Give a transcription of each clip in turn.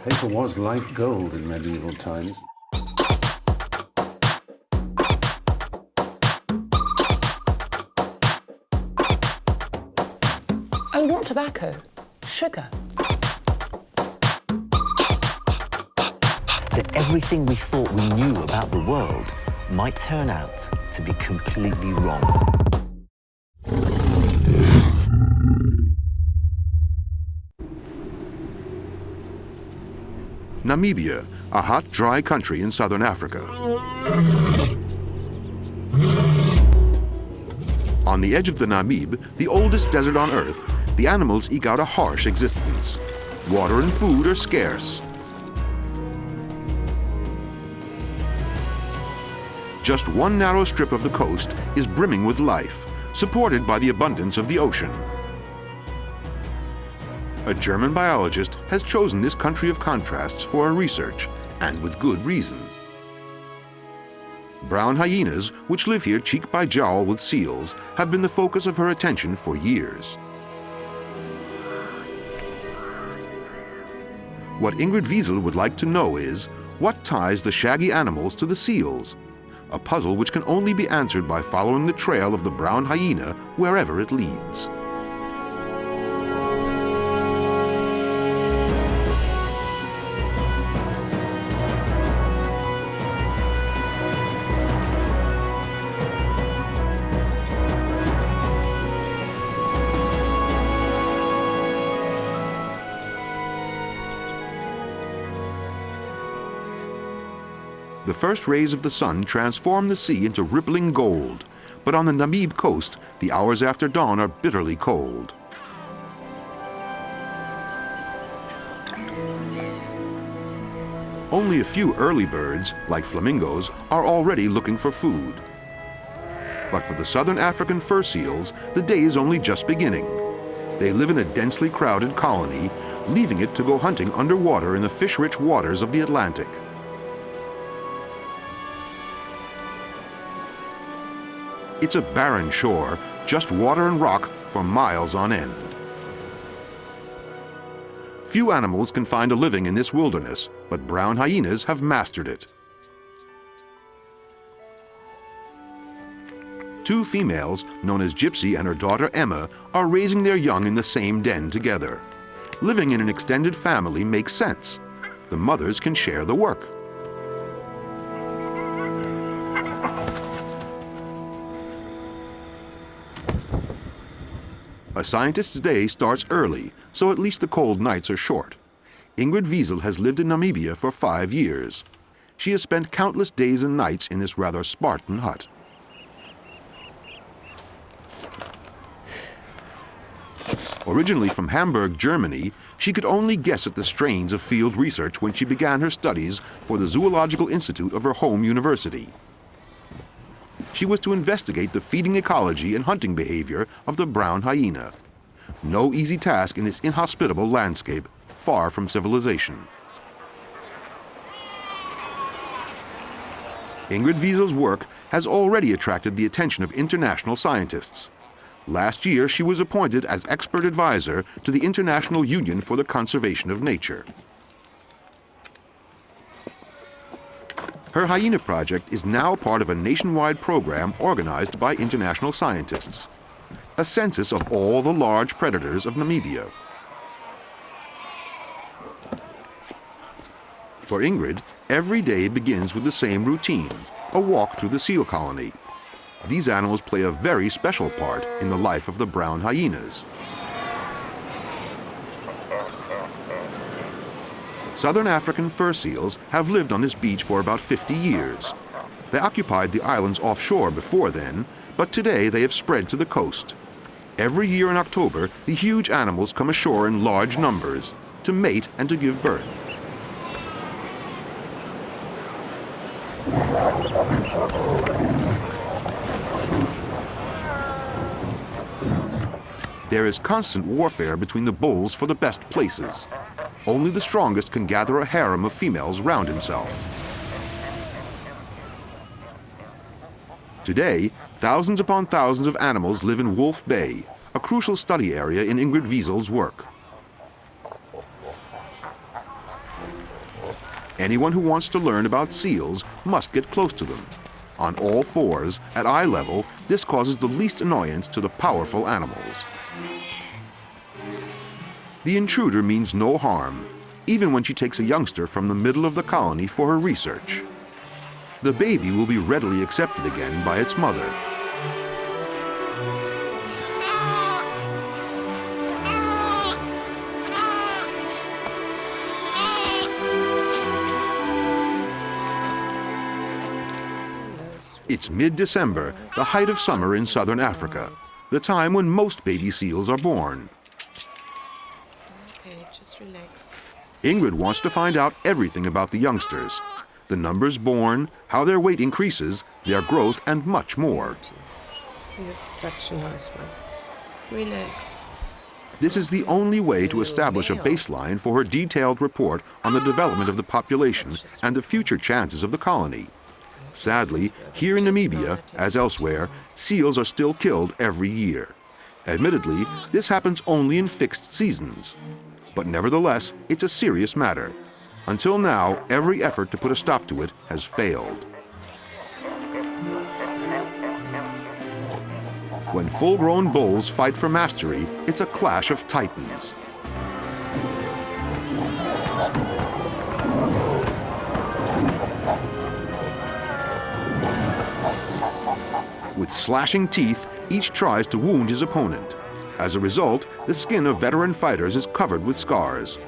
Paper was like gold in medieval times. Oh, not tobacco, sugar. That everything we thought we knew about the world might turn out to be completely wrong. Namibia, a hot, dry country in southern Africa. On the edge of the Namib, the oldest desert on Earth, the animals eke out a harsh existence. Water and food are scarce. Just one narrow strip of the coast is brimming with life, supported by the abundance of the ocean. A German biologist has chosen this country of contrasts for her research, and with good reason. Brown hyenas, which live here cheek by jowl with seals, have been the focus of her attention for years. What Ingrid Wiesel would like to know is, what ties the shaggy animals to the seals? A puzzle which can only be answered by following the trail of the brown hyena wherever it leads. The first rays of the sun transform the sea into rippling gold, but on the Namib coast, the hours after dawn are bitterly cold. Only a few early birds, like flamingos, are already looking for food. But for the southern African fur seals, the day is only just beginning. They live in a densely crowded colony, leaving it to go hunting underwater in the fish-rich waters of the Atlantic. It's a barren shore, just water and rock for miles on end. Few animals can find a living in this wilderness, but brown hyenas have mastered it. Two females, known as Gypsy and her daughter Emma, are raising their young in the same den together. Living in an extended family makes sense. The mothers can share the work. A scientist's day starts early, so at least the cold nights are short. Ingrid Wiesel has lived in Namibia for 5 years. She has spent countless days and nights in this rather Spartan hut. Originally from Hamburg, Germany, she could only guess at the strains of field research when she began her studies for the Zoological Institute of her home university. She was to investigate the feeding ecology and hunting behavior of the brown hyena. No easy task in this inhospitable landscape, far from civilization. Ingrid Wiesel's work has already attracted the attention of international scientists. Last year, she was appointed as expert advisor to the International Union for the Conservation of Nature. Her hyena project is now part of a nationwide program organized by international scientists. A census of all the large predators of Namibia. For Ingrid, every day begins with the same routine, a walk through the seal colony. These animals play a very special part in the life of the brown hyenas. Southern African fur seals have lived on this beach for about 50 years. They occupied the islands offshore before then, but today they have spread to the coast. Every year in October, the huge animals come ashore in large numbers to mate and to give birth. There is constant warfare between the bulls for the best places. Only the strongest can gather a harem of females round himself. Today, thousands upon thousands of animals live in Wolf Bay, a crucial study area in Ingrid Wiesel's work. Anyone who wants to learn about seals must get close to them. On all fours, at eye level, this causes the least annoyance to the powerful animals. The intruder means no harm, even when she takes a youngster from the middle of the colony for her research. The baby will be readily accepted again by its mother. It's mid-December, the height of summer in southern Africa, the time when most baby seals are born. Okay, just relax. Ingrid wants to find out everything about the youngsters, the numbers born, how their weight increases, their growth, and much more. You're such a nice one. Relax. This is the only way to establish a baseline for her detailed report on the development of the population and the future chances of the colony. Sadly, here in Namibia, as elsewhere, seals are still killed every year. Admittedly, this happens only in fixed seasons. But nevertheless, it's a serious matter. Until now, every effort to put a stop to it has failed. When full-grown bulls fight for mastery, it's a clash of titans. With slashing teeth, each tries to wound his opponent. As a result, the skin of veteran fighters is covered with scars.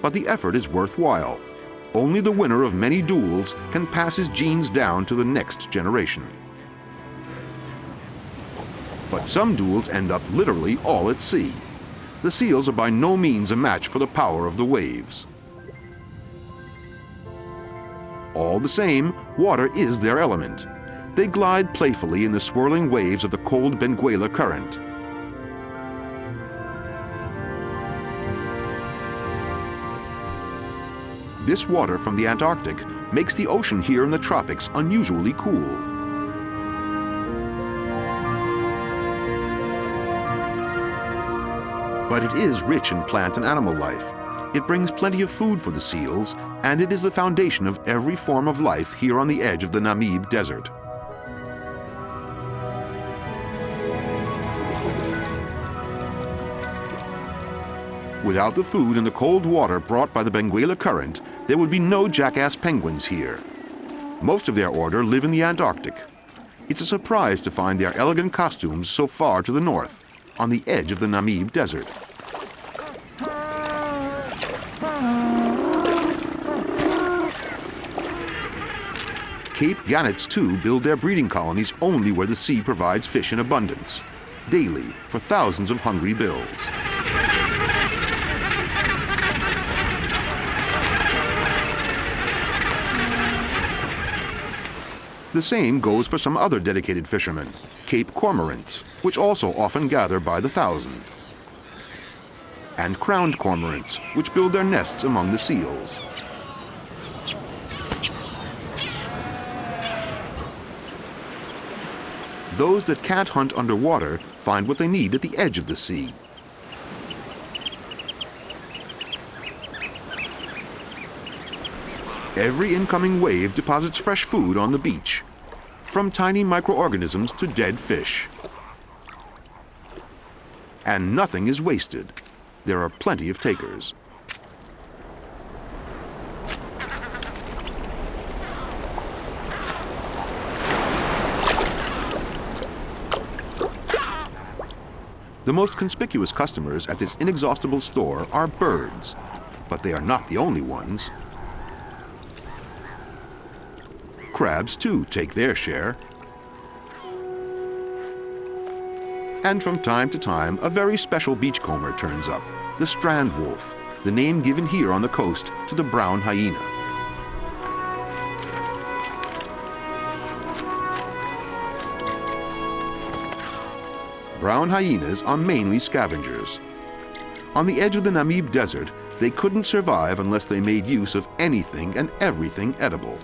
But the effort is worthwhile. Only the winner of many duels can pass his genes down to the next generation. But some duels end up literally all at sea. The seals are by no means a match for the power of the waves. All the same, water is their element. They glide playfully in the swirling waves of the cold Benguela current. This water from the Antarctic makes the ocean here in the tropics unusually cool. But it is rich in plant and animal life. It brings plenty of food for the seals, and it is the foundation of every form of life here on the edge of the Namib Desert. Without the food and the cold water brought by the Benguela current, there would be no jackass penguins here. Most of their order live in the Antarctic. It's a surprise to find their elegant costumes so far to the north, on the edge of the Namib Desert. Cape gannets, too, build their breeding colonies only where the sea provides fish in abundance, daily for thousands of hungry bills. The same goes for some other dedicated fishermen, Cape cormorants, which also often gather by the thousand. And crowned cormorants, which build their nests among the seals. Those that can't hunt underwater find what they need at the edge of the sea. Every incoming wave deposits fresh food on the beach, from tiny microorganisms to dead fish. And nothing is wasted. There are plenty of takers. The most conspicuous customers at this inexhaustible store are birds, but they are not the only ones. Crabs, too, take their share. And from time to time, a very special beachcomber turns up, the strand wolf, the name given here on the coast to the brown hyena. Brown hyenas are mainly scavengers. On the edge of the Namib Desert, they couldn't survive unless they made use of anything and everything edible.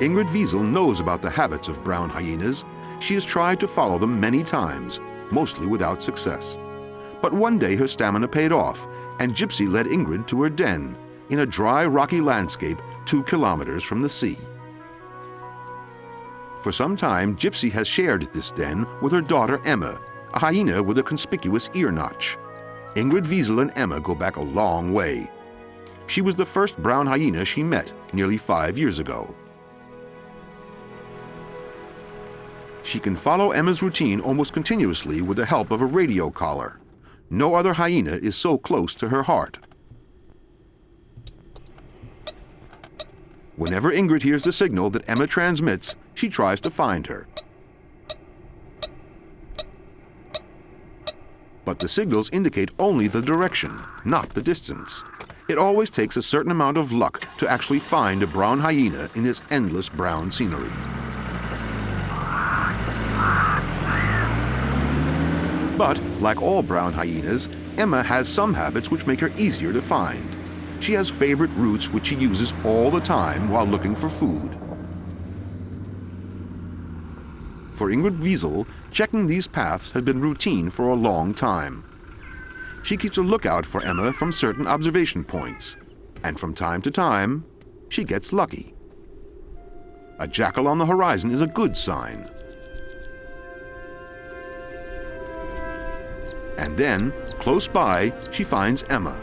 Ingrid Wiesel knows about the habits of brown hyenas. She has tried to follow them many times, mostly without success. But one day her stamina paid off, and Gypsy led Ingrid to her den in a dry, rocky landscape 2 kilometers from the sea. For some time, Gypsy has shared this den with her daughter Emma, a hyena with a conspicuous ear notch. Ingrid Wiesel and Emma go back a long way. She was the first brown hyena she met nearly 5 years ago. She can follow Emma's routine almost continuously with the help of a radio collar. No other hyena is so close to her heart. Whenever Ingrid hears the signal that Emma transmits, she tries to find her. But the signals indicate only the direction, not the distance. It always takes a certain amount of luck to actually find a brown hyena in this endless brown scenery. But, like all brown hyenas, Emma has some habits which make her easier to find. She has favorite routes which she uses all the time while looking for food. For Ingrid Wiesel, checking these paths has been routine for a long time. She keeps a lookout for Emma from certain observation points, and from time to time, she gets lucky. A jackal on the horizon is a good sign. And then, close by, she finds Emma.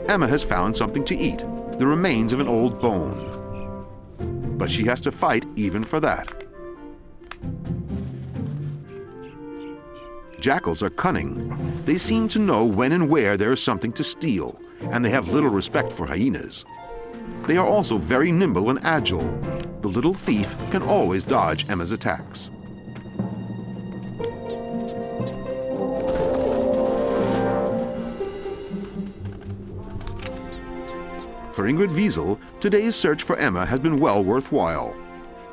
Emma has found something to eat, the remains of an old bone. But she has to fight even for that. Jackals are cunning. They seem to know when and where there is something to steal, and they have little respect for hyenas. They are also very nimble and agile. The little thief can always dodge Emma's attacks. For Ingrid Wiesel, today's search for Emma has been well worthwhile.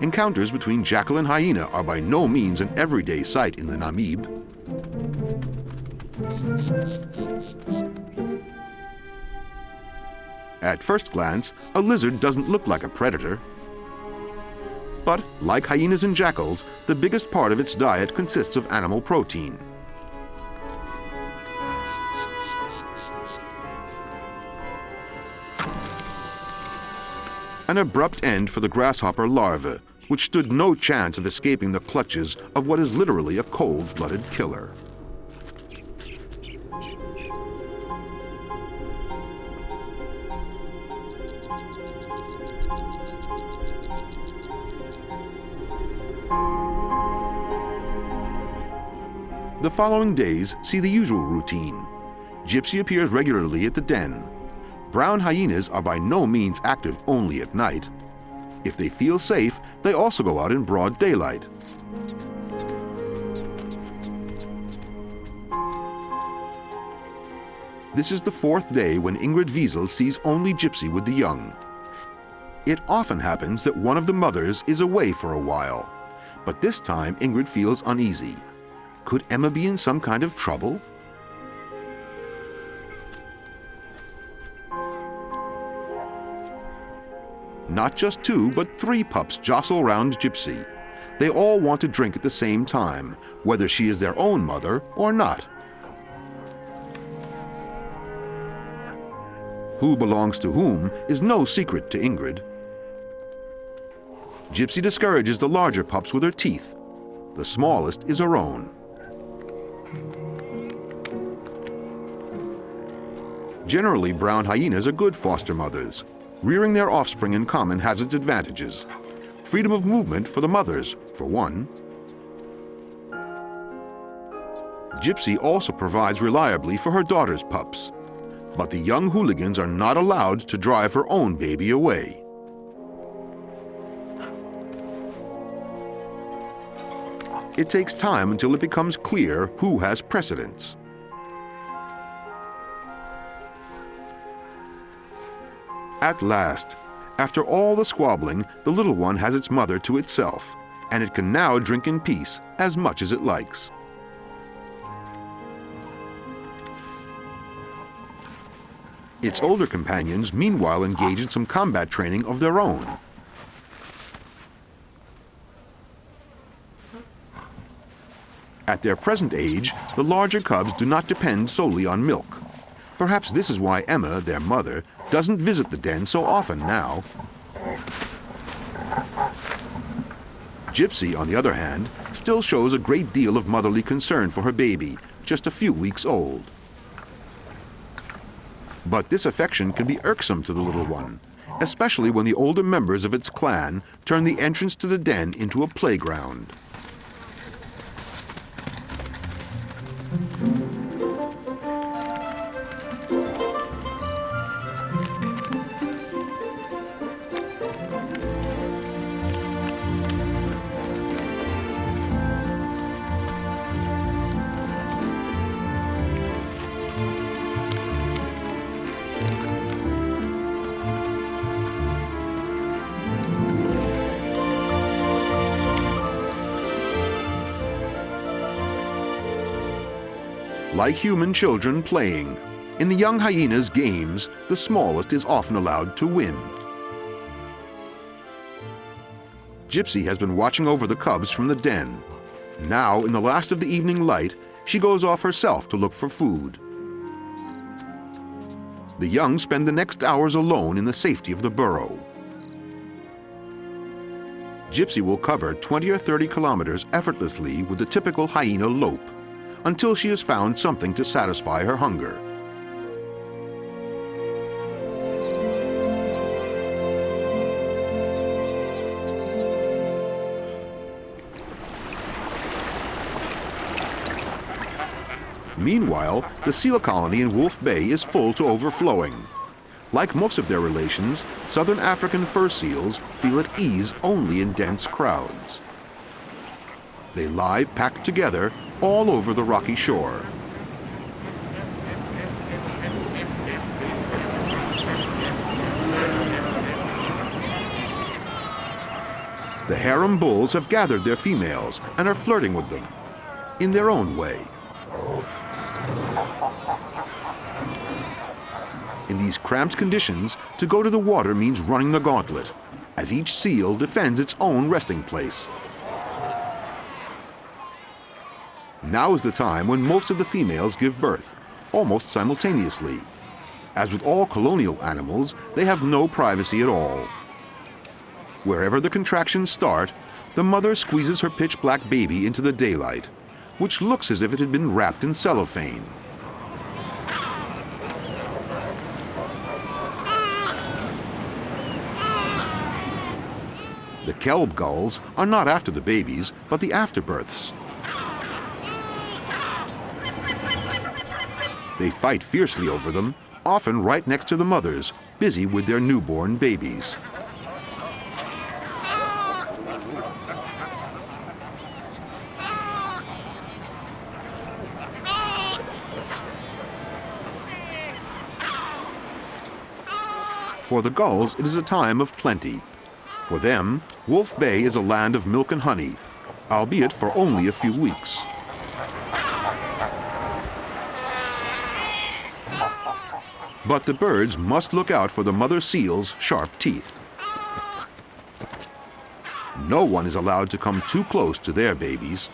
Encounters between jackal and hyena are by no means an everyday sight in the Namib. At first glance, a lizard doesn't look like a predator. But, like hyenas and jackals, the biggest part of its diet consists of animal protein. An abrupt end for the grasshopper larva, which stood no chance of escaping the clutches of what is literally a cold-blooded killer. The following days see the usual routine. Gypsy appears regularly at the den. Brown hyenas are by no means active only at night. If they feel safe, they also go out in broad daylight. This is the 4th day when Ingrid Wiesel sees only Gypsy with the young. It often happens that one of the mothers is away for a while, but this time Ingrid feels uneasy. Could Emma be in some kind of trouble? Not just 2, but 3 pups jostle round Gypsy. They all want to drink at the same time, whether she is their own mother or not. Who belongs to whom is no secret to Ingrid. Gypsy discourages the larger pups with her teeth. The smallest is her own. Generally, brown hyenas are good foster mothers. Rearing their offspring in common has its advantages. Freedom of movement for the mothers, for one. Gypsy also provides reliably for her daughter's pups. But the young hooligans are not allowed to drive her own baby away. It takes time until it becomes clear who has precedence. At last, after all the squabbling, the little one has its mother to itself, and it can now drink in peace as much as it likes. Its older companions meanwhile engage in some combat training of their own. At their present age, the larger cubs do not depend solely on milk. Perhaps this is why Emma, their mother, doesn't visit the den so often now. Gypsy, on the other hand, still shows a great deal of motherly concern for her baby, just a few weeks old. But this affection can be irksome to the little one, especially when the older members of its clan turn the entrance to the den into a playground. Like human children playing, in the young hyena's games, the smallest is often allowed to win. Gypsy has been watching over the cubs from the den. Now, in the last of the evening light, she goes off herself to look for food. The young spend the next hours alone in the safety of the burrow. Gypsy will cover 20 or 30 kilometers effortlessly with the typical hyena lope, until she has found something to satisfy her hunger. Meanwhile, the seal colony in Wolf Bay is full to overflowing. Like most of their relations, southern African fur seals feel at ease only in dense crowds. They lie packed together all over the rocky shore. The harem bulls have gathered their females and are flirting with them, in their own way. In these cramped conditions, to go to the water means running the gauntlet, as each seal defends its own resting place. Now is the time when most of the females give birth, almost simultaneously. As with all colonial animals, they have no privacy at all. Wherever the contractions start, the mother squeezes her pitch-black baby into the daylight, which looks as if it had been wrapped in cellophane. The kelp gulls are not after the babies, but the afterbirths. They fight fiercely over them, often right next to the mothers, busy with their newborn babies. For the gulls, it is a time of plenty. For them, Wolf Bay is a land of milk and honey, albeit for only a few weeks. But the birds must look out for the mother seal's sharp teeth. No one is allowed to come too close to their babies.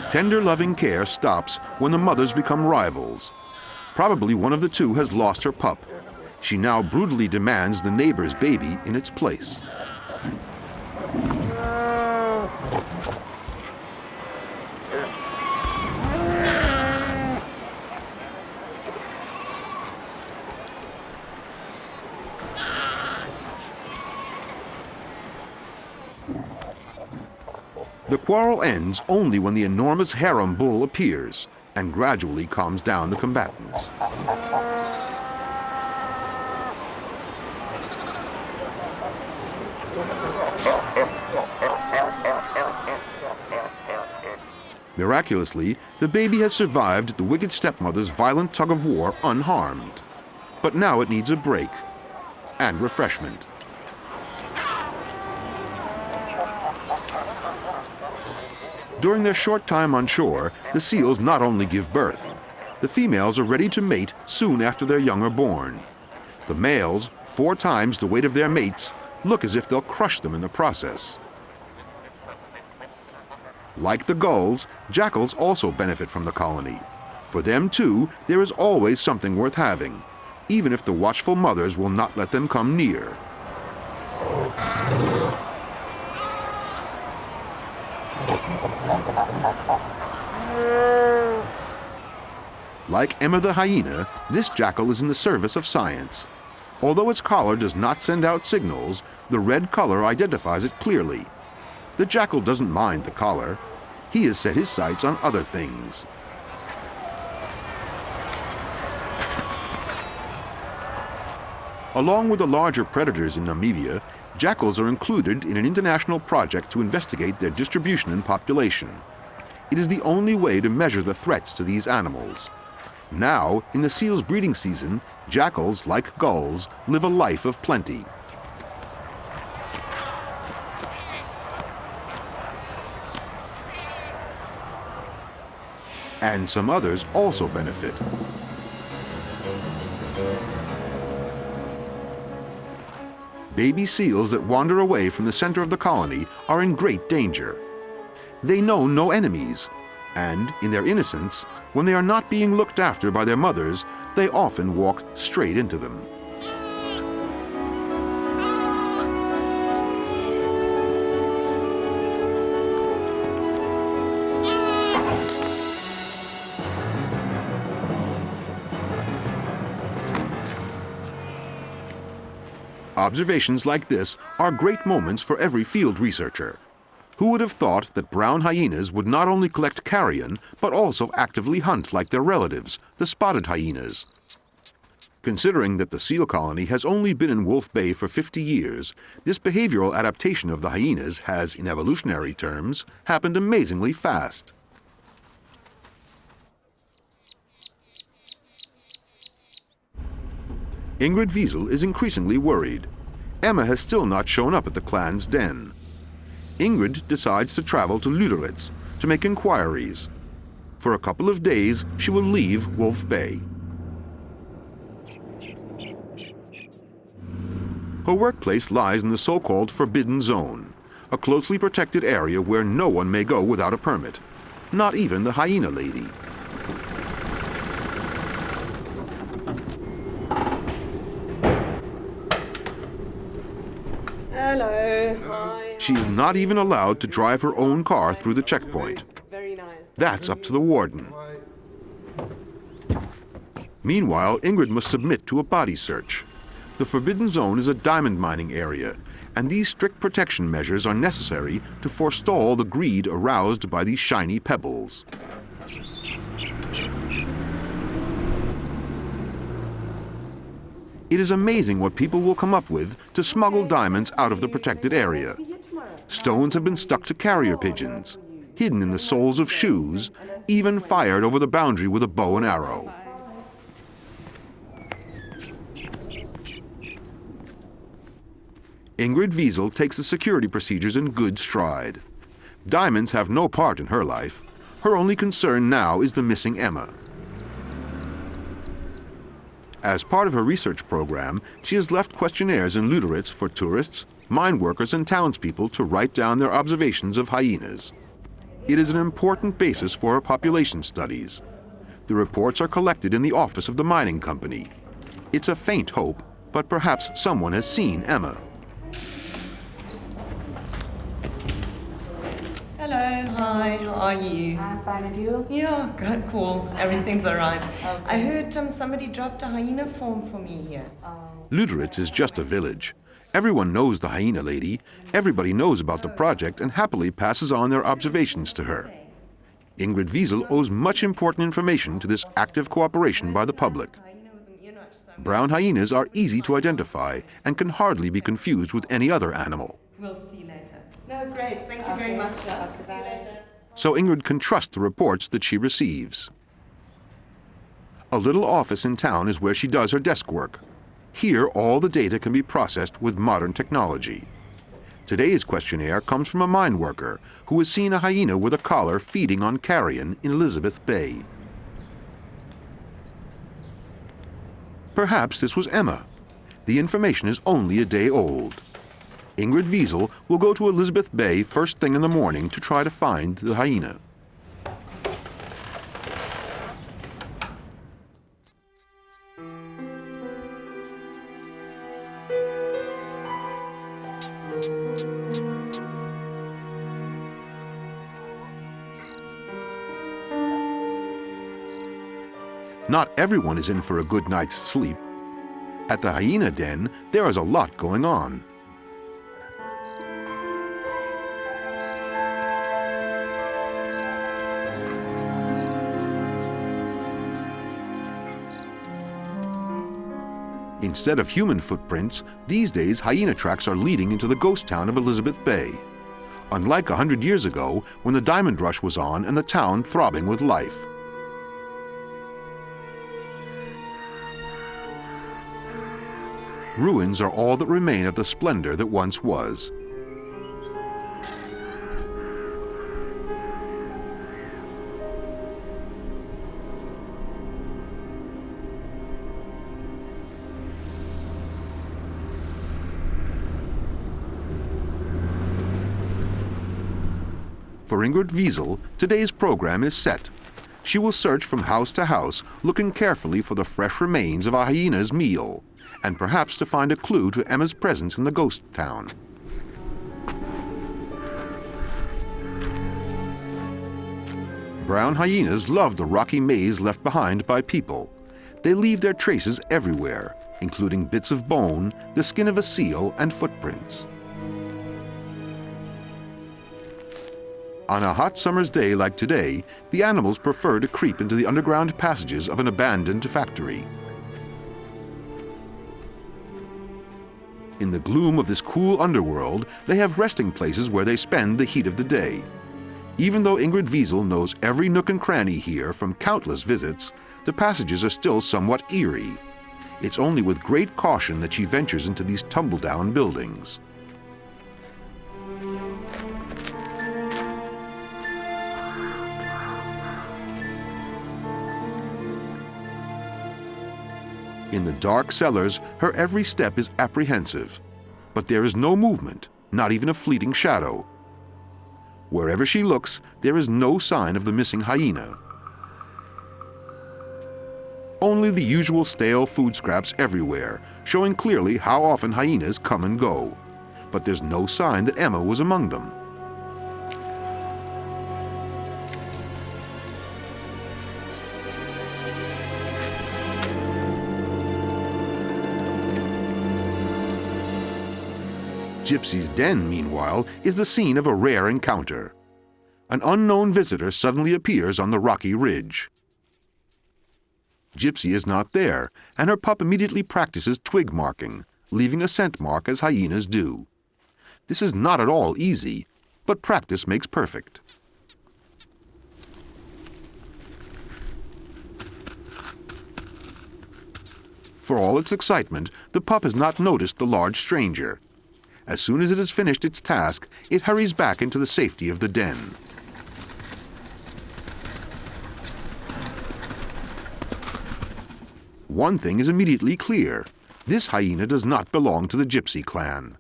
Tender, loving care stops when the mothers become rivals. Probably one of the two has lost her pup. She now brutally demands the neighbor's baby in its place. The quarrel ends only when the enormous harem bull appears and gradually calms down the combatants. Miraculously, the baby has survived the wicked stepmother's violent tug-of-war unharmed. But now it needs a break and refreshment. During their short time on shore, the seals not only give birth. The females are ready to mate soon after their young are born. The males, 4 times the weight of their mates, look as if they'll crush them in the process. Like the gulls, jackals also benefit from the colony. For them, too, there is always something worth having, even if the watchful mothers will not let them come near. Like Emma the hyena, this jackal is in the service of science. Although its collar does not send out signals, the red color identifies it clearly. The jackal doesn't mind the collar. He has set his sights on other things. Along with the larger predators in Namibia, jackals are included in an international project to investigate their distribution and population. It is the only way to measure the threats to these animals. Now, in the seal's breeding season, jackals, like gulls, live a life of plenty. And some others also benefit. Baby seals that wander away from the center of the colony are in great danger. They know no enemies, and in their innocence, when they are not being looked after by their mothers, they often walk straight into them. Observations like this are great moments for every field researcher. Who would have thought that brown hyenas would not only collect carrion, but also actively hunt like their relatives, the spotted hyenas? Considering that the seal colony has only been in Wolf Bay for 50 years, this behavioral adaptation of the hyenas has, in evolutionary terms, happened amazingly fast. Ingrid Wiesel is increasingly worried. Emma has still not shown up at the clan's den. Ingrid decides to travel to Luderitz to make inquiries. For a couple of days, she will leave Wolf Bay. Her workplace lies in the so-called Forbidden Zone, a closely protected area where no one may go without a permit, not even the hyena lady. Hello. Hi. She is not even allowed to drive her own car through the checkpoint. Very nice. That's up to the warden. Meanwhile, Ingrid must submit to a body search. The Forbidden Zone is a diamond mining area, and these strict protection measures are necessary to forestall the greed aroused by these shiny pebbles. It is amazing what people will come up with to smuggle diamonds out of the protected area. Stones have been stuck to carrier pigeons, hidden in the soles of shoes, even fired over the boundary with a bow and arrow. Ingrid Wiesel takes the security procedures in good stride. Diamonds have no part in her life. Her only concern now is the missing Emma. As part of her research program, she has left questionnaires in Luderitz for tourists, mine workers, and townspeople to write down their observations of hyenas. It is an important basis for her population studies. The reports are collected in the office of the mining company. It's a faint hope, but perhaps someone has seen Emma. Hello, hi, how are you? I'm fine, and you? Yeah, good, cool. Everything's all right. I heard somebody dropped a hyena form for me here. Luderitz is just a village. Everyone knows the hyena lady, everybody knows about the project and happily passes on their observations to her. Ingrid Wiesel owes much important information to this active cooperation by the public. Brown hyenas are easy to identify and can hardly be confused with any other animal. We'll see you later. No, great. Thank you very much. See you later. So Ingrid can trust the reports that she receives. A little office in town is where she does her desk work. Here, all the data can be processed with modern technology. Today's questionnaire comes from a mine worker who has seen a hyena with a collar feeding on carrion in Elizabeth Bay. Perhaps this was Emma. The information is only a day old. Ingrid Wiesel will go to Elizabeth Bay first thing in the morning to try to find the hyena. Not everyone is in for a good night's sleep. At the hyena den, there is a lot going on. Instead of human footprints, these days hyena tracks are leading into the ghost town of Elizabeth Bay. Unlike 100 years ago, when the diamond rush was on and the town throbbing with life. Ruins are all that remain of the splendor that once was. For Ingrid Wiesel, today's program is set. She will search from house to house, looking carefully for the fresh remains of a hyena's meal, and perhaps to find a clue to Emma's presence in the ghost town. Brown hyenas love the rocky maze left behind by people. They leave their traces everywhere, including bits of bone, the skin of a seal, and footprints. On a hot summer's day like today, the animals prefer to creep into the underground passages of an abandoned factory. In the gloom of this cool underworld, they have resting places where they spend the heat of the day. Even though Ingrid Wiesel knows every nook and cranny here from countless visits, the passages are still somewhat eerie. It's only with great caution that she ventures into these tumble-down buildings. In the dark cellars, her every step is apprehensive, but there is no movement, not even a fleeting shadow. Wherever she looks, there is no sign of the missing hyena. Only the usual stale food scraps everywhere, showing clearly how often hyenas come and go. But there's no sign that Emma was among them. Gypsy's den, meanwhile, is the scene of a rare encounter. An unknown visitor suddenly appears on the rocky ridge. Gypsy is not there, and her pup immediately practices twig marking, leaving a scent mark as hyenas do. This is not at all easy, but practice makes perfect. For all its excitement, the pup has not noticed the large stranger. As soon as it has finished its task, it hurries back into the safety of the den. One thing is immediately clear. This hyena does not belong to the Gypsy clan.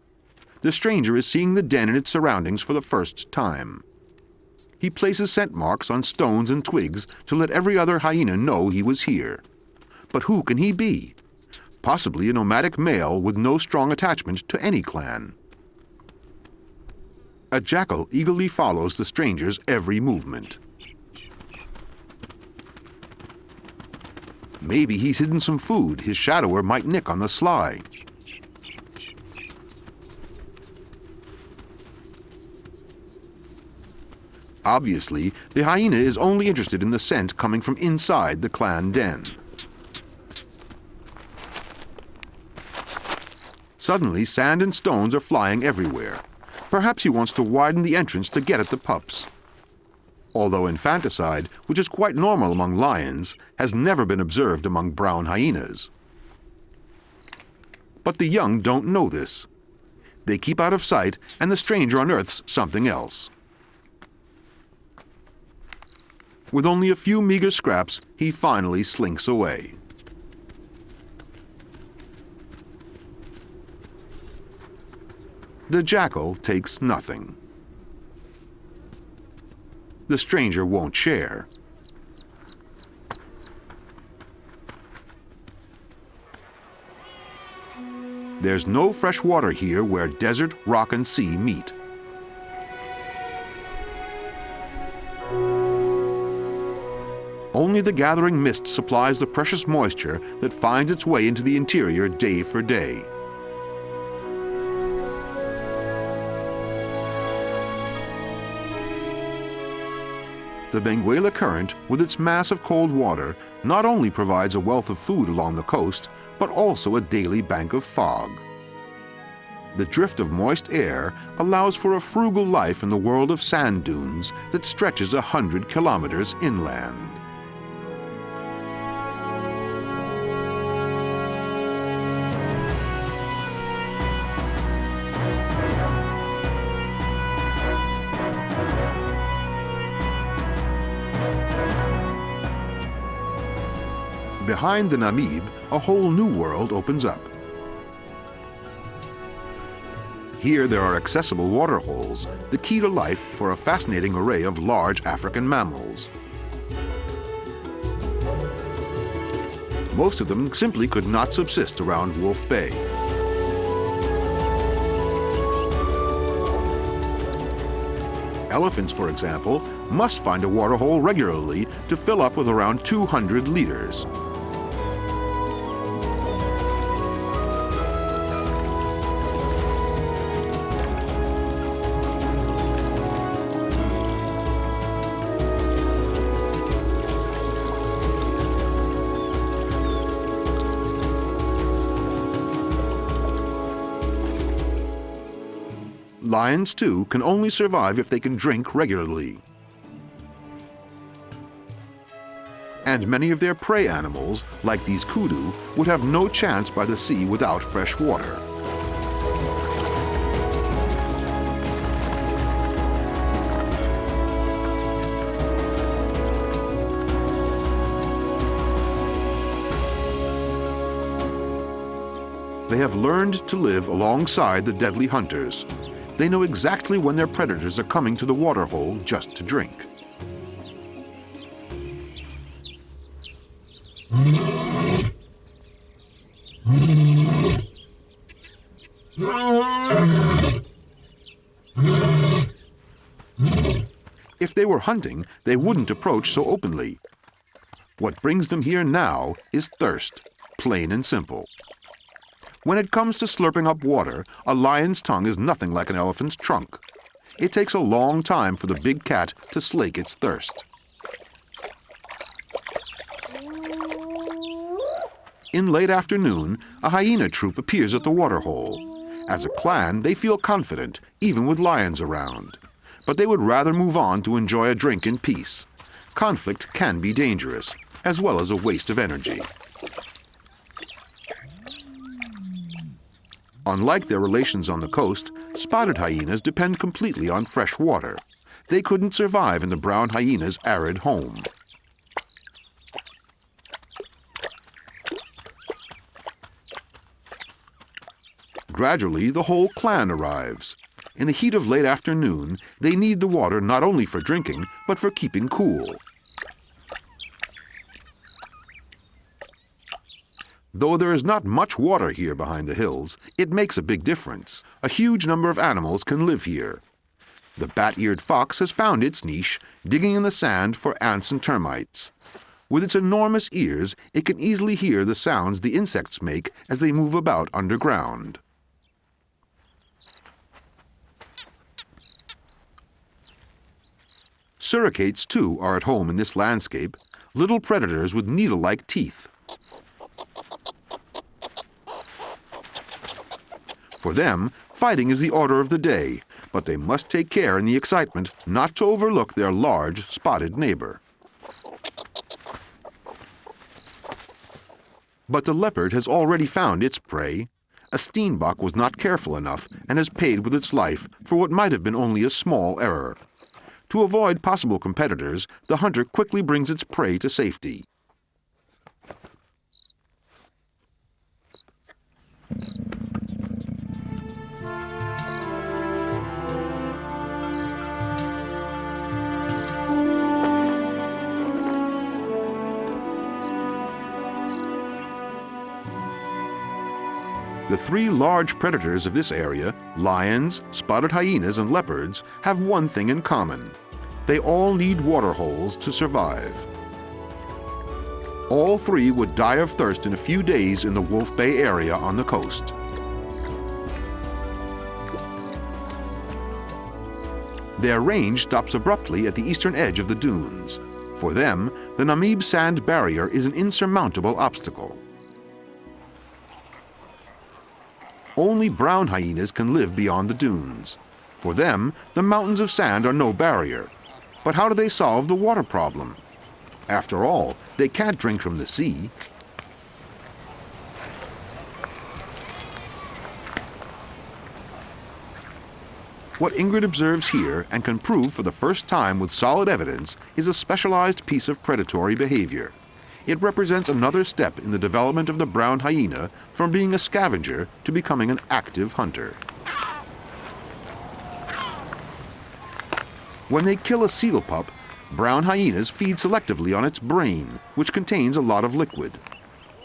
The stranger is seeing the den and its surroundings for the first time. He places scent marks on stones and twigs to let every other hyena know he was here. But who can he be? Possibly a nomadic male with no strong attachment to any clan. A jackal eagerly follows the stranger's every movement. Maybe he's hidden some food his shadower might nick on the sly. Obviously, the hyena is only interested in the scent coming from inside the clan den. Suddenly, sand and stones are flying everywhere. Perhaps he wants to widen the entrance to get at the pups. Although infanticide, which is quite normal among lions, has never been observed among brown hyenas. But the young don't know this. They keep out of sight, and the stranger unearths something else. With only a few meager scraps, he finally slinks away. The jackal takes nothing. The stranger won't share. There's no fresh water here where desert, rock, and sea meet. Only the gathering mist supplies the precious moisture that finds its way into the interior day for day. The Benguela Current, with its mass of cold water, not only provides a wealth of food along the coast, but also a daily bank of fog. The drift of moist air allows for a frugal life in the world of sand dunes that stretches 100 kilometers inland. Behind the Namib, a whole new world opens up. Here there are accessible water holes, the key to life for a fascinating array of large African mammals. Most of them simply could not subsist around Wolf Bay. Elephants, for example, must find a water hole regularly to fill up with around 200 liters. Lions, too, can only survive if they can drink regularly. And many of their prey animals, like these kudu, would have no chance by the sea without fresh water. They have learned to live alongside the deadly hunters. They know exactly when their predators are coming to the waterhole just to drink. If they were hunting, they wouldn't approach so openly. What brings them here now is thirst, plain and simple. When it comes to slurping up water, a lion's tongue is nothing like an elephant's trunk. It takes a long time for the big cat to slake its thirst. In late afternoon, a hyena troop appears at the waterhole. As a clan, they feel confident, even with lions around. But they would rather move on to enjoy a drink in peace. Conflict can be dangerous, as well as a waste of energy. Unlike their relations on the coast, spotted hyenas depend completely on fresh water. They couldn't survive in the brown hyena's arid home. Gradually, the whole clan arrives. In the heat of late afternoon, they need the water not only for drinking, but for keeping cool. Though there is not much water here behind the hills, it makes a big difference. A huge number of animals can live here. The bat-eared fox has found its niche, digging in the sand for ants and termites. With its enormous ears, it can easily hear the sounds the insects make as they move about underground. Surrogates, too, are at home in this landscape, little predators with needle-like teeth. For them, fighting is the order of the day, but they must take care in the excitement not to overlook their large, spotted neighbor. But the leopard has already found its prey. A steenbok was not careful enough and has paid with its life for what might have been only a small error. To avoid possible competitors, the hunter quickly brings its prey to safety. The three large predators of this area, lions, spotted hyenas, and leopards, have one thing in common. They all need water holes to survive. All three would die of thirst in a few days in the Wolf Bay area on the coast. Their range stops abruptly at the eastern edge of the dunes. For them, the Namib sand barrier is an insurmountable obstacle. Only brown hyenas can live beyond the dunes. For them, the mountains of sand are no barrier. But how do they solve the water problem? After all, they can't drink from the sea. What Ingrid observes here and can prove for the first time with solid evidence is a specialized piece of predatory behavior. It represents another step in the development of the brown hyena from being a scavenger to becoming an active hunter. When they kill a seal pup, brown hyenas feed selectively on its brain, which contains a lot of liquid.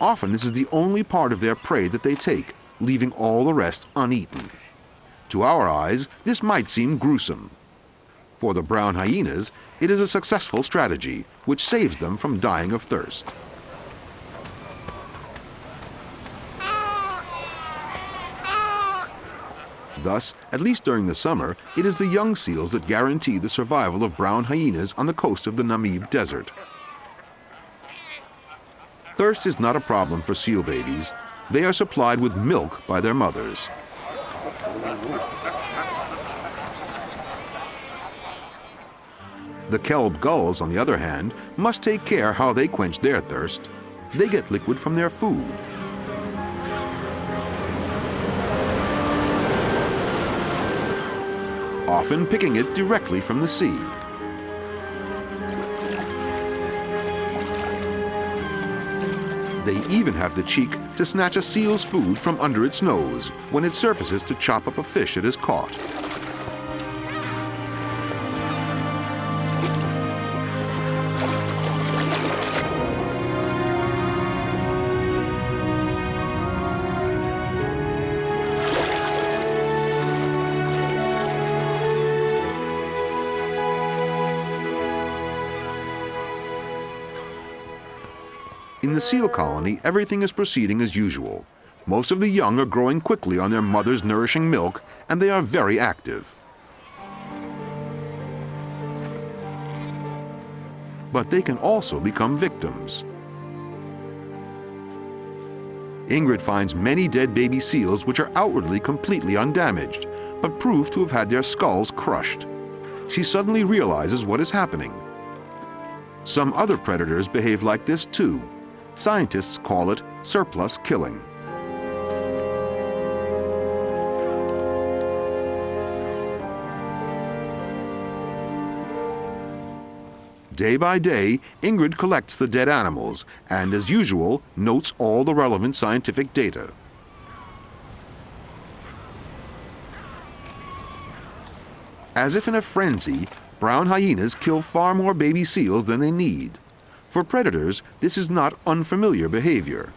Often this is the only part of their prey that they take, leaving all the rest uneaten. To our eyes, this might seem gruesome. For the brown hyenas, it is a successful strategy, which saves them from dying of thirst. Thus, at least during the summer, it is the young seals that guarantee the survival of brown hyenas on the coast of the Namib Desert. Thirst is not a problem for seal babies. They are supplied with milk by their mothers. The kelp gulls, on the other hand, must take care how they quench their thirst. They get liquid from their food. Often picking it directly from the sea. They even have the cheek to snatch a seal's food from under its nose when it surfaces to chop up a fish it has caught. In the seal colony, everything is proceeding as usual. Most of the young are growing quickly on their mother's nourishing milk, and they are very active. But they can also become victims. Ingrid finds many dead baby seals which are outwardly completely undamaged, but prove to have had their skulls crushed. She suddenly realizes what is happening. Some other predators behave like this too. Scientists call it surplus killing. Day by day, Ingrid collects the dead animals and, as usual, notes all the relevant scientific data. As if in a frenzy, brown hyenas kill far more baby seals than they need. For predators, this is not unfamiliar behavior.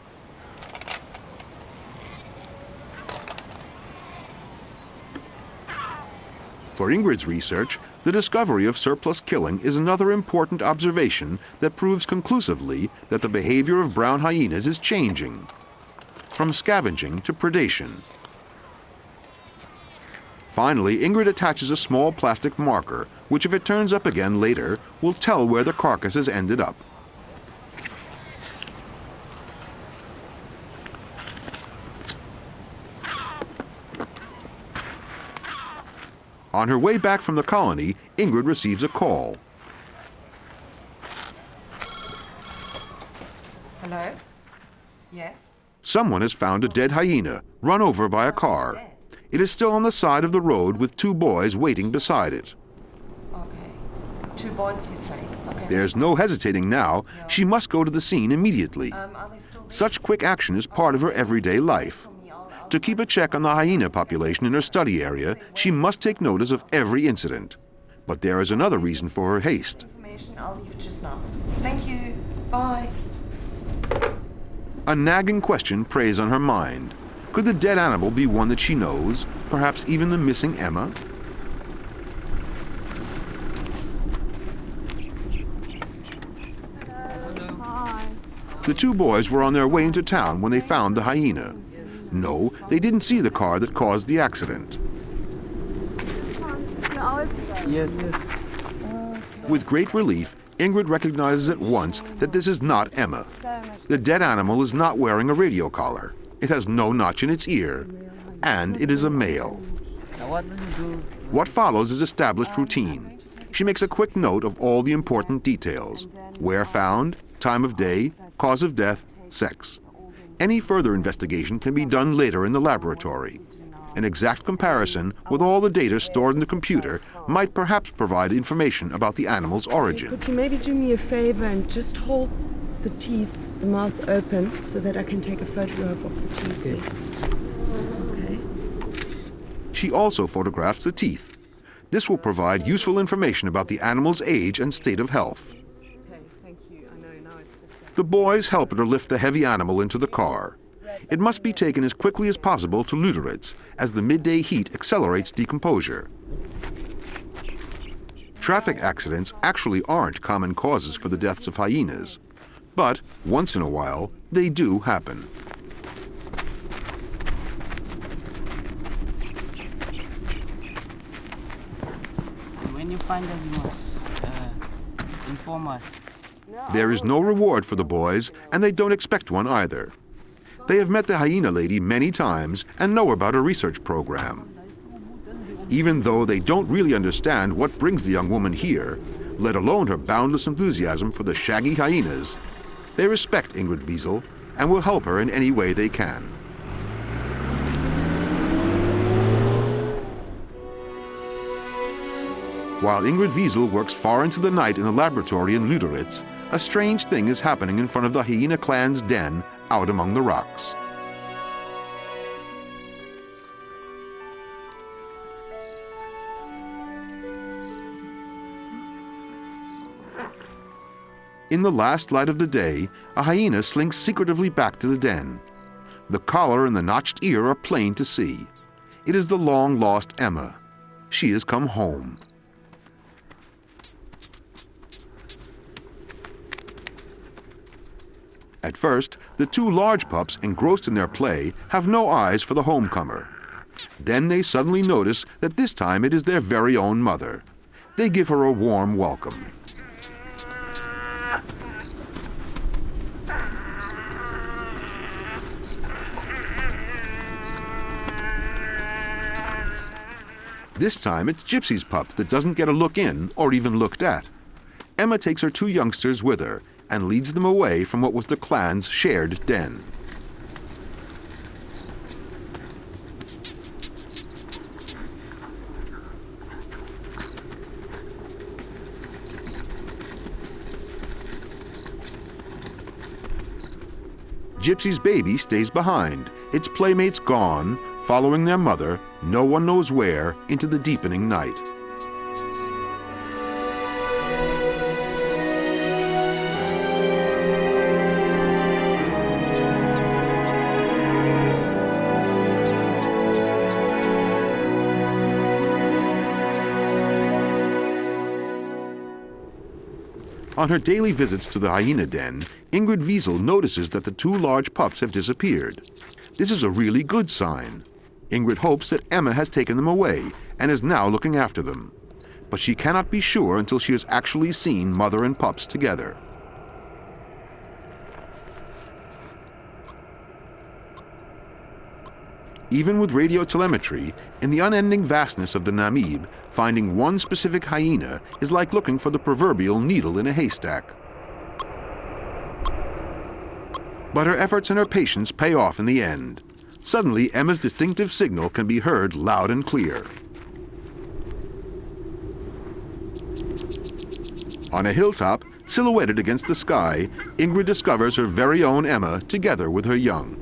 For Ingrid's research, the discovery of surplus killing is another important observation that proves conclusively that the behavior of brown hyenas is changing, from scavenging to predation. Finally, Ingrid attaches a small plastic marker, which if it turns up again later, will tell where the carcass has ended up. On her way back from the colony, Ingrid receives a call. Hello? Yes? Someone has found a dead hyena, run over by a car. It is still on the side of the road with two boys waiting beside it. Okay. 2 boys, you say? Okay. There's no hesitating now. She must go to the scene immediately. Are they still there? Such quick action is part of her everyday life. To keep a check on the hyena population in her study area, she must take notice of every incident. But there is another reason for her haste. Information, I'll leave just now. Thank you. Bye. A nagging question preys on her mind. Could the dead animal be one that she knows, perhaps even the missing Emma? The two boys were on their way into town when they found the hyena. No, they didn't see the car that caused the accident. With great relief, Ingrid recognizes at once that this is not Emma. The dead animal is not wearing a radio collar. It has no notch in its ear, and it is a male. What follows is established routine. She makes a quick note of all the important details: where found, time of day, cause of death, sex. Any further investigation can be done later in the laboratory. An exact comparison with all the data stored in the computer might perhaps provide information about the animal's origin. Could you maybe do me a favor and just hold the teeth, the mouth open, so that I can take a photograph of the teeth? Okay. She also photographs the teeth. This will provide useful information about the animal's age and state of health. Okay, thank you. I know now it's this guy. The boys help her lift the heavy animal into the car. It must be taken as quickly as possible to Lüderitz, as the midday heat accelerates decomposure. Traffic accidents actually aren't common causes for the deaths of hyenas, but once in a while, they do happen. When you find them, you must inform us. There is no reward for the boys, and they don't expect one either. They have met the hyena lady many times and know about her research program. Even though they don't really understand what brings the young woman here, let alone her boundless enthusiasm for the shaggy hyenas, they respect Ingrid Wiesel and will help her in any way they can. While Ingrid Wiesel works far into the night in the laboratory in Lüderitz, a strange thing is happening in front of the hyena clan's den out among the rocks. In the last light of the day, a hyena slinks secretively back to the den. The collar and the notched ear are plain to see. It is the long-lost Emma. She has come home. At first, the two large pups, engrossed in their play, have no eyes for the homecomer. Then they suddenly notice that this time it is their very own mother. They give her a warm welcome. This time it's Gypsy's pup that doesn't get a look in or even looked at. Emma takes her two youngsters with her and leads them away from what was the clan's shared den. Gypsy's baby stays behind, its playmates gone, following their mother, no one knows where, into the deepening night. On her daily visits to the hyena den, Ingrid Wiesel notices that the two large pups have disappeared. This is a really good sign. Ingrid hopes that Emma has taken them away and is now looking after them. But she cannot be sure until she has actually seen mother and pups together. Even with radio telemetry, in the unending vastness of the Namib, finding one specific hyena is like looking for the proverbial needle in a haystack. But her efforts and her patience pay off in the end. Suddenly, Emma's distinctive signal can be heard loud and clear. On a hilltop, silhouetted against the sky, Ingrid discovers her very own Emma together with her young.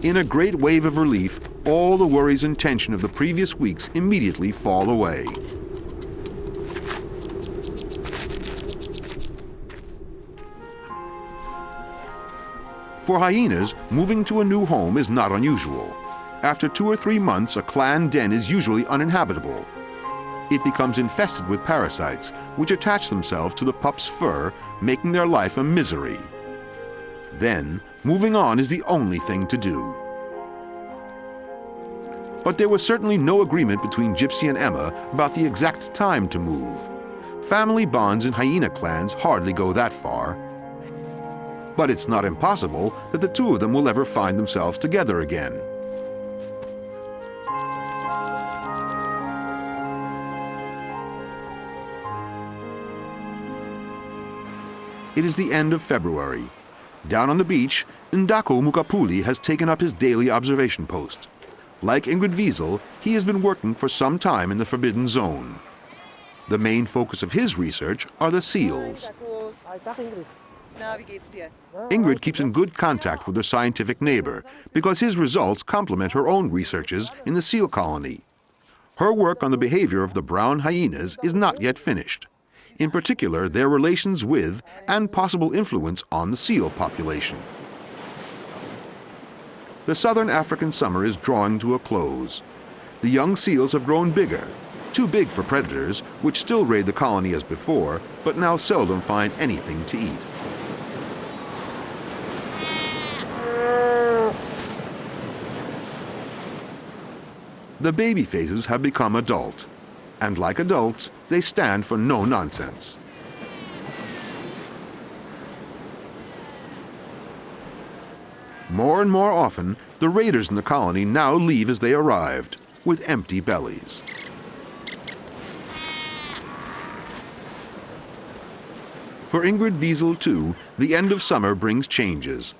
In a great wave of relief, all the worries and tension of the previous weeks immediately fall away. For hyenas, moving to a new home is not unusual. After 2 or 3 months, a clan den is usually uninhabitable. It becomes infested with parasites, which attach themselves to the pup's fur, making their life a misery. Then, moving on is the only thing to do. But there was certainly no agreement between Gypsy and Emma about the exact time to move. Family bonds in hyena clans hardly go that far. But it's not impossible that the two of them will ever find themselves together again. It is the end of February. Down on the beach, Ndako Mukapuli has taken up his daily observation post. Like Ingrid Wiesel, he has been working for some time in the Forbidden Zone. The main focus of his research are the seals. Ingrid keeps in good contact with her scientific neighbor because his results complement her own researches in the seal colony. Her work on the behavior of the brown hyenas is not yet finished. In particular, their relations with and possible influence on the seal population. The southern African summer is drawing to a close. The young seals have grown bigger, too big for predators, which still raid the colony as before, but now seldom find anything to eat. The baby phases have become adult, and like adults, they stand for no nonsense. More and more often, the raiders in the colony now leave as they arrived, with empty bellies. For Ingrid Wiesel, too, the end of summer brings changes.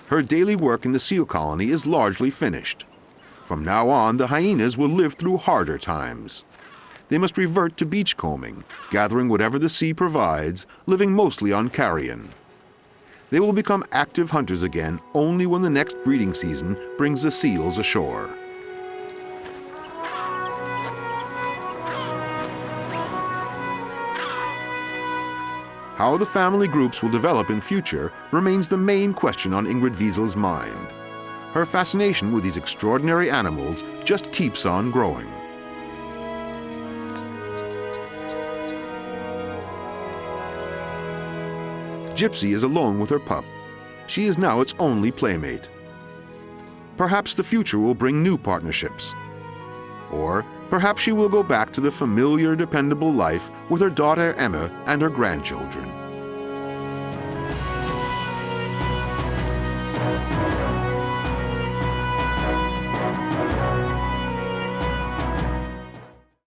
Her daily work in the seal colony is largely finished. From now on, the hyenas will live through harder times. They must revert to beachcombing, gathering whatever the sea provides, living mostly on carrion. They will become active hunters again only when the next breeding season brings the seals ashore. How the family groups will develop in future remains the main question on Ingrid Wiesel's mind. Her fascination with these extraordinary animals just keeps on growing. Gypsy is alone with her pup. She is now its only playmate. Perhaps the future will bring new partnerships. Or perhaps she will go back to the familiar, dependable life with her daughter Emma and her grandchildren.